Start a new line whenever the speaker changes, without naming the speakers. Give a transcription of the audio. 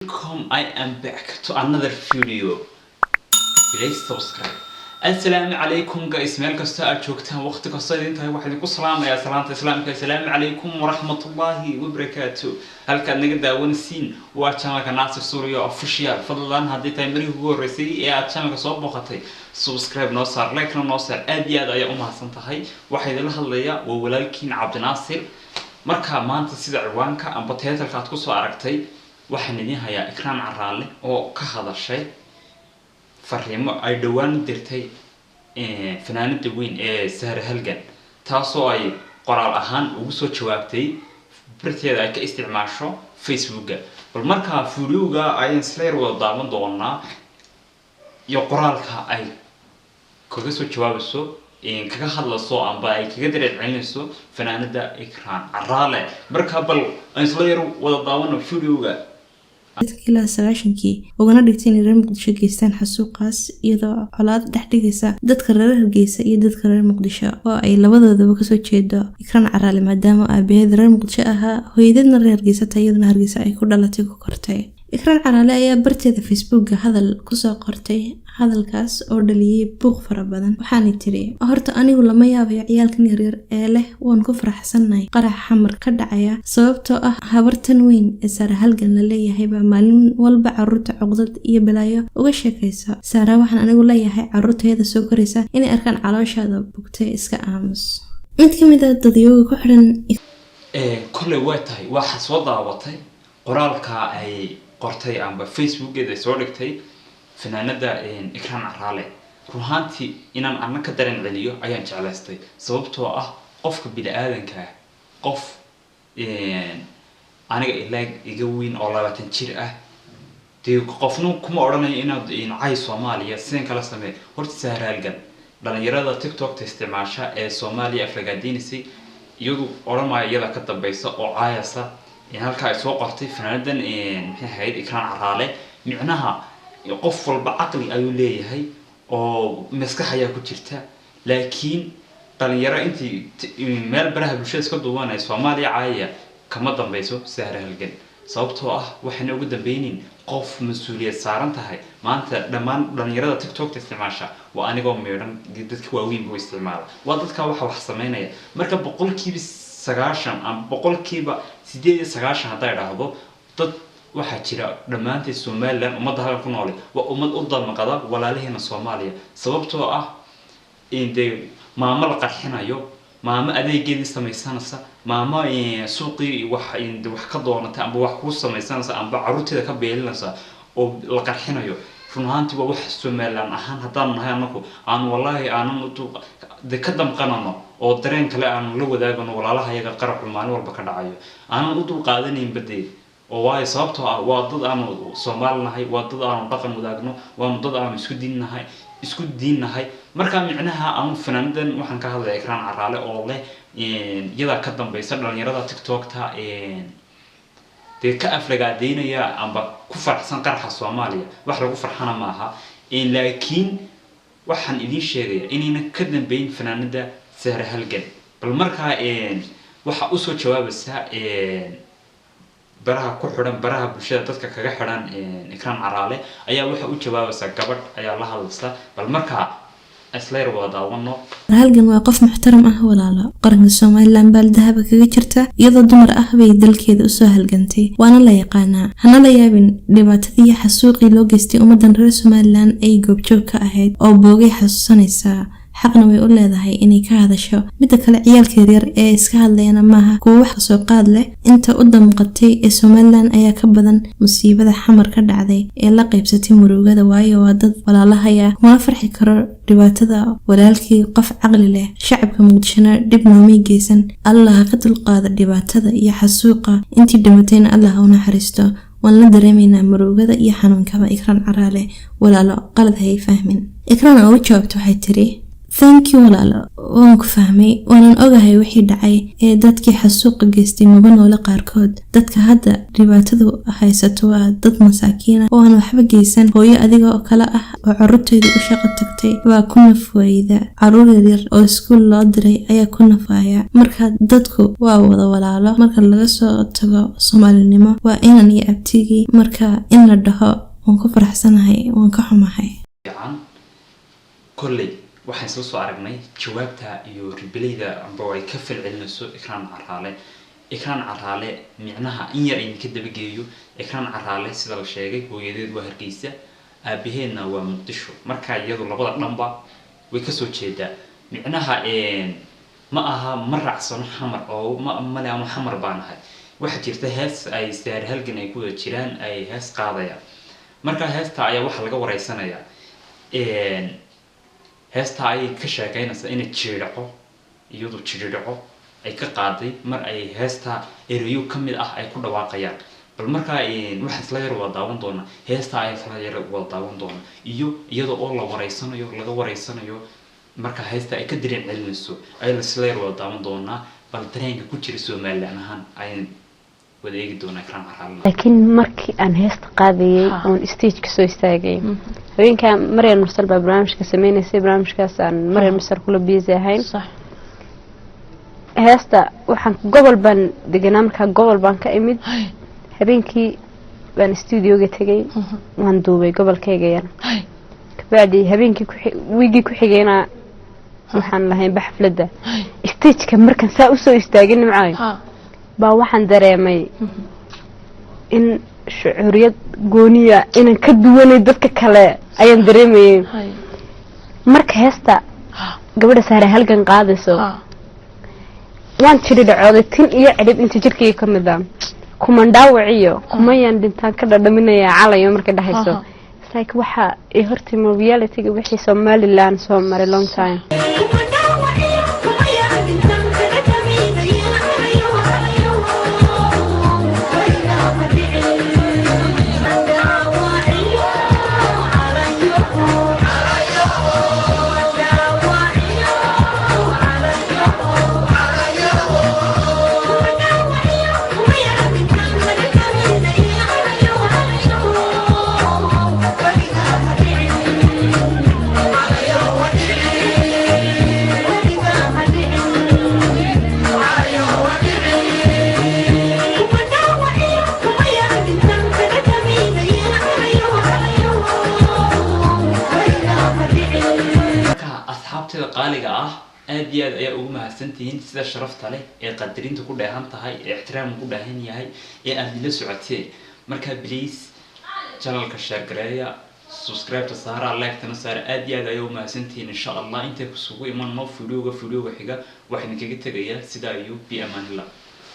Welcome, I am back to another video. Please subscribe. Assalamu alaikum guys, meel kasta aad joogtaan waqti kasta inta waxaan ku salaamayaa salaanta islaamka. Assalamu alaikum wa rahmatullahi wa barakatuh. Halka naga daawanaysiin waa channelka Nasir Suuriyo official. Fadlan haddii tahay markii ugu horeysay ee aad channelka soo booqatay, subscribe noo saar, like noo saar. Aad iyo aad ayaa u mahadsan tahay. Waxaan idin hadlayaa waa walaalkiin Cabdinaasir. Marka maanta sida ciwaanka amba title-ka aad ku soo aragtay waxaan idin hayaa Ikraan Caraale oo ka hadashay fariimo ay dhawaan dirtay fanaanada weyn ee Sahra Halgan taasoo ay qoraal ahaan ugu soo jawaabtay barteeda ay ka isticmaasho Facebook. bal marka fuuluga ay isleer wada daawan doonaa iyo qoraalka ay kaga soo jawaabayso kaga hadlayso amba ay kaga direecinayso fanaanada Ikraan Caraale. marka bal isleer wada daawan fuuluga
ilaa sagaashankii ugana dhigtay in reer Muqdisho geystaan xasuuqaas iyadoo colaad dhex dhigaysa dadka reer Hargeysa iyo dadka reer Muqdisho oo ay labadoodaba ka soo jeedo Ikraan Caraale maadaama aabaheed reer Muqdisho ahaa hooyadeedna reer Hargeysa taayadna Hargeysa ay ku dhalatay ku kortay. Ikraan Caraale ayaa barteeda Facebook hadal ku soo qortay hadalkaas oo dhaliyay buuq fara badan. waxaanay tiri horta anigu lama yaabayo ciyaalkan yaryar ee leh waan ku faraxsanahay qarax xamar ka dhacaya sababtoo ah habartan weyn ee Sahra Halgan la leeyahay baa maalin walba carruurta cuqdad iyo balaayo uga sheekaysa. Sahra waxaan anigu leeyahay carruurteeda soo koraysa inay arkaan calooshaada bugtay iska aamus. mid ka mid ah dadyoga ku xiran
kulli way tahay waxa soo daawatay qoraalka ay qortay amba Facebook-eeda soo dhigtay fanaanada Ikraan Caraale. ruuxantii inaan anna ka dareen celiyo ayaan jeclaystay sababtoo ah qofka bini'aadanka qof aniga ilaa iga weyn oo 20 jir ah dee qofnu kuma oranayo inaad cay Soomaaliya sideen kala sameey. horta Sahra Halgan dhalinyarada TikTok isticmaasha ee Soomaaliya aflagaadeynaysa iyadu oranaya iyada ka dambaysa oo caayasa in halka ay soo qortay fanaanadan maxay ahayd Ikraan Caraale. micnaha qof walba aqli ayuu leeyahay oo maskax ayaa ku jirta laakiin dhalinyaro intii meel baraha bulshada iska duwanay Soomaaliya caaya kama dambayso Sahra Halgan sababtoo ah waxaan ugu dambeeynin qof mas'uuliyad saaran tahay. maanta dhamaan dhalinyarada TikTok isticmaasha waa anigoo meeran dadka waaweyn buu isticmaala waa dadka wax sameynaya. marka boqolkiiba 90 ama boqolkiiba 98 haday dhahdo dad waxa jira dhamaantii Soomaaliland ummadda halka ku nool waa ummad u dalmaqada walaalaheena Soomaaliya sababtoo ah indee maama la qarxinayo maama adeegeedii samaysanaysa maama suuqii wax ka doonata amba wax ku samaysanaysa amba carruurteeda ka beelinaysa oo la qarxinayo. runaantii waa wax Soomaaliland ahaan hadaan nahay anagu aan wallahi aanan ka damqanano oo dareen kale aan la wadaagano walaalaha iyaga qarab maalin walba ka dhacayo aanan u dul qaadanayn badee oo way sababtoo ah waa dad aan Soomaaliland waa dad aan dhaqan wadaagno waa dad aan isku diinnahay. marka micnaha aan fanaanadan waxaan ka hadlayaa Ikraan Caraale oo leh iyada ka dambaysa dhalinyarada TikTok-ta dee ka aflagaadeynaya amba ku farxsan qaraxa Soomaaliya wax lagu farxana maaha laakiin waxaan idin sheegaya inayna ka dambeyn fanaanada Sahra Halgan. bal marka waxa u soo jawaabaysa baraha ku xiran baraha bulshada dadka kaga xiran Ikraan Caraale ayaa waxa u jawaabaysa gabadh ayaa la hadlaysa. bal marka isleer wada daawano.
Halgan waa qof muxtaram ah walaalo qaranka Soomaaliland bal dahaba kaga jirta iyadoo dumar ah bay dalkeeda u soo halgantay waana la yaqaanaa. hana la yaabin dhibaatadii xasuuqii loo geystay ummadan reer Soomaaliland ay goobjoog ka ahayd oo boogay xasuusanaysa xaqna way u leedahay inay ka hadasho. mid kale ciyaalka yaryar ee iska hadlayna maaha kuwa wax soo qaad leh inta u damqatay ee Soomaaliland ayaa ka badan musiibada xamar ka dhacday ee la qaybsatay murugada waayo waa dad walaalahaya kuma farxi karo dhibaatada walaalkii qof caqli leh. shacabka Muqdisho dib noomay geysan Allah ka dulqaado dhibaatada iyo xasuuqa intii dhimatayna Allah u naxariisto. waan la dareemeynaa murugada iyo xanuunkaba Ikraan Caraale walaalo qalad hay fahmin. Ikraan oo jawaabto waxay tiri thank you walaalo waan ku fahmay waanan ogahay wixii dhacay ee dadkii xasuuqa geystay maba noole qaarkood dadka hadda dhibaatadu haysato waa dad masaakiin ah oo aan waxba geysan hooyo adiga oo kale ah oo carruurteedu u shaqo tagtay waa ku nafwayda carruur yaryar oo iskuul loo diray ayaa ku nafaaya marka dadku waa wada walaalo marka laga soo tago Soomaalinimo waa inan iyo abtigii marka in la dhaho waan ku faraxsanahay waan ka xumahay
kolley waxaan soo aragnay jawaabta iyo ribelayda amba way ka falcelinayso Ikraan Caraale micnaha in yar in ka dabageeyo Ikraan Caraale sida la sheegay hooyadeed waa Hargeysa aabaheedna waa Muqdisho marka iyadu labada dhanba way ka soo jeedaa micnaha ma aha maracsan xamar oo ma leh xamar baanahay waxa jirta hees ay saar halgan ay ku jiraan ay hees qaadayaan marka heesta ayaa waxa laga wareysanayaa heesta ay ka sheegaynaysa in jiridco iyadu jiridco ay ka qaaday mar ay heesta erayo kamid ah ay ku dhawaaqayaan bal marka waxa isla yar wada daawan doona heesta ay isla yar wada daawan doona iyo iyada oo la wareysanayo laga wareysanayo marka heesta ay ka direen cilmiso ay isla yar wada daawan doona bal dareenka ku jira Soomaaliland ahaan ay wadeegi doona Ikraan Caraale
laakiin markii aan heesta qaadayay on stage ka soo istaagay haweenka Maryam Mursal barnaamijka sameeynayay barnaamijkaas aan Maryam Mursal kula biisay ahayn sax heesta waxaan gobol baan deganaa marka gobol baan ka imid habeenkii baan studio-ga tagay waan duubay gobolkayga yar kabacdi habeenkii wiigi ku xigayna waxaan lahayn xafladda stage-ka markaan saa u soo istaagay nimcay baa waxaan dareemay in shucuuriyad gooniya inaan ka duwanay dadka kale ayaan dareemayay marka heesta gabadha Sahra halgan qaadayso waan jiri dhacooday tin iyo cidib inta jirkayga ka mid ah kuma dhaawaciyo kuma yaan dhintaan ka dhadhaminaya calayo markay dhahayso like waxa ay hortimo reality-ga wixii Somaliland soo maray long time
qaaliga ah aad iyo aad ayaa ugu mahadsantihiin sida sharafta leh ee qadarinta ku dheehan tahay ee ixtiraam ku dheehan yahay ee aad ila socotay marka please channelka share gareeya subscribe saara like tana saara aad iyo aad ayaa ugu mahadsantihiin insha Allah inta ku sugu iman ma video xiga waxaan kaga tagayaa sida ayuu bi amaan Allah